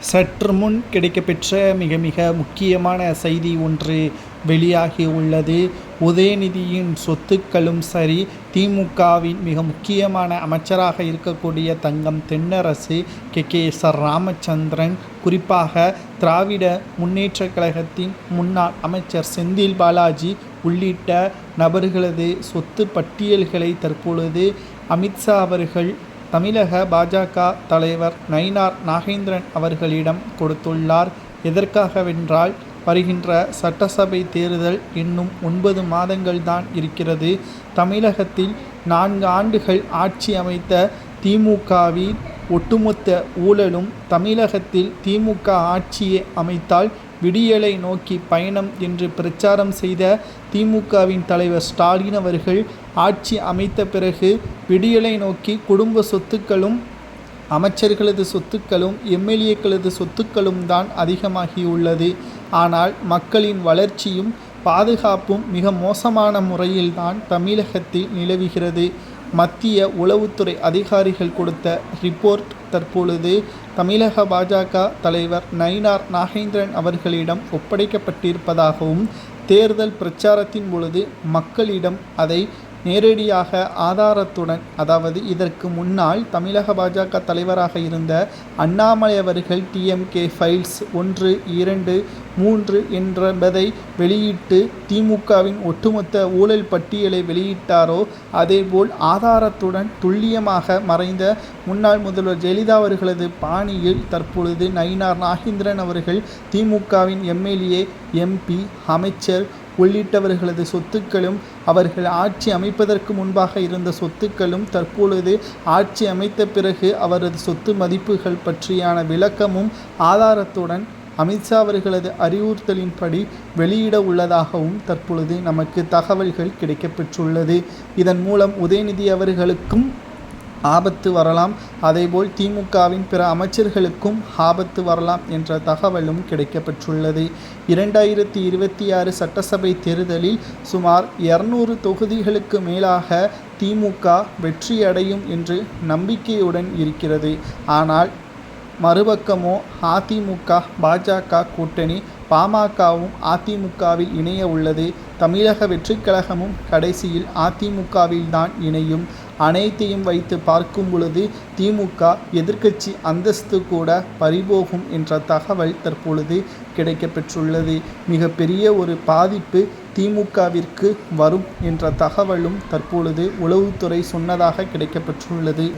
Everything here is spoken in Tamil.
சற்று முன் கிடைக்கப்பெற்ற மிக மிக முக்கியமான செய்தி ஒன்று வெளியாகி உள்ளது. உதயநிதியின் சொத்துக்களும் சரி, திமுகவின் மிக முக்கியமான அமைச்சராக இருக்கக்கூடிய தங்கம் தென்னரசு, கே.எஸ். ராமச்சந்திரன், குறிப்பாக திராவிட முன்னேற்றக் கழகத்தின் முன்னாள் அமைச்சர் செந்தில் பாலாஜி உள்ளிட்ட நபர்களது சொத்து பட்டியல்களை தற்பொழுது அமித்ஷா அவர்கள் தமிழக பாஜக தலைவர் நயினார் நாகேந்திரன் அவர்களிடம் கொடுத்துள்ளார். எதற்காகவென்றால், வருகின்ற சட்டசபை தேர்தல் இன்னும் 9 மாதங்கள் தான் இருக்கிறது. தமிழகத்தில் 4 ஆண்டுகள் ஆட்சி அமைத்த திமுகவின் ஒட்டுமொத்த ஊழலும், தமிழகத்தில் திமுக ஆட்சியை அமைத்தால் விடியலை நோக்கி பயணம் என்று பிரச்சாரம் செய்த திமுகவின் தலைவர் ஸ்டாலின் அவர்கள் ஆட்சி அமைத்த பிறகு விடியலை நோக்கி குடும்ப சொத்துக்களும், அமைச்சர்களது சொத்துக்களும், எம்எல்ஏக்களது சொத்துக்களும் தான் அதிகமாகியுள்ளது. ஆனால் மக்களின் வளர்ச்சியும் பாதுகாப்பும் மிக மோசமான முறையில்தான் தமிழகத்தில் நிலவுகிறது. மத்திய உளவுத்துறை அதிகாரிகள் கொடுத்த ரிப்போர்ட் தற்பொழுது தமிழக பாஜக தலைவர் நயினார் நாகேந்திரன் அவர்களிடம் ஒப்படைக்கப்பட்டிருப்பதாகவும், தேர்தல் பிரச்சாரத்தின் பொழுது மக்களிடம் அதை நேரடியாக ஆதாரத்துடன், அதாவது இதற்கு முன்னால் தமிழக பாஜக தலைவராக இருந்த அண்ணாமலை அவர்கள் டிஎம்கே ஃபைல்ஸ் 1, 2, 3 என்பதை வெளியிட்டு திமுகவின் ஒட்டுமொத்த ஊழல் பட்டியலை வெளியிட்டாரோ, அதேபோல் ஆதாரத்துடன் துல்லியமாக மறைந்த முன்னாள் முதல்வர் ஜெயலலிதா அவர்களது பாணியில் தற்பொழுது நயினார் நாகேந்திரன் அவர்கள் திமுகவின் எம்எல்ஏ, எம்பி, அமைச்சர் உள்ளிட்டவர்களது சொத்துக்களும், அவர்கள் ஆட்சி அமைப்பதற்கு முன்பாக இருந்த சொத்துக்களும், தற்பொழுது ஆட்சி அமைத்த பிறகு அவரது சொத்து மதிப்புகள் பற்றியான விளக்கமும் ஆதாரத்துடன் அமித்ஷா அவர்களது அறிவுறுத்தலின்படி வெளியிட உள்ளதாகவும் தற்பொழுது நமக்கு தகவல்கள் கிடைக்கப்பெற்றுள்ளது. இதன் மூலம் உதயநிதி அவர்களுக்கும் ஆபத்து வரலாம், அதேபோல் திமுகவின் பிற அமைச்சர்களுக்கும் ஆபத்து வரலாம் என்ற தகவலும் கிடைக்கப்பெற்றுள்ளது. 2026 சட்டசபை தேர்தலில் சுமார் 200 தொகுதிகளுக்கு மேலாக திமுக வெற்றியடையும் என்று நம்பிக்கையுடன் இருக்கிறது. ஆனால் மறுபக்கமோ அதிமுக பாஜக கூட்டணி, பாமகவும் அதிமுகவில் இணைய உள்ளது. தமிழக வெற்றிக் கழகமும் கடைசியில் அதிமுகவில் தான் இணையும். அனைத்தையும் வைத்து பார்க்கும் பொழுது திமுக எதிர்க்கட்சி அந்தஸ்து கூட பறிபோகும் என்ற தகவல் தற்பொழுது கிடைக்கப்பெற்றுள்ளது. மிகப்பெரிய ஒரு பாதிப்பு திமுகவிற்கு வரும் என்ற தகவலும் தற்பொழுது உளவுத்துறை சொன்னதாக கிடைக்கப்பெற்றுள்ளது.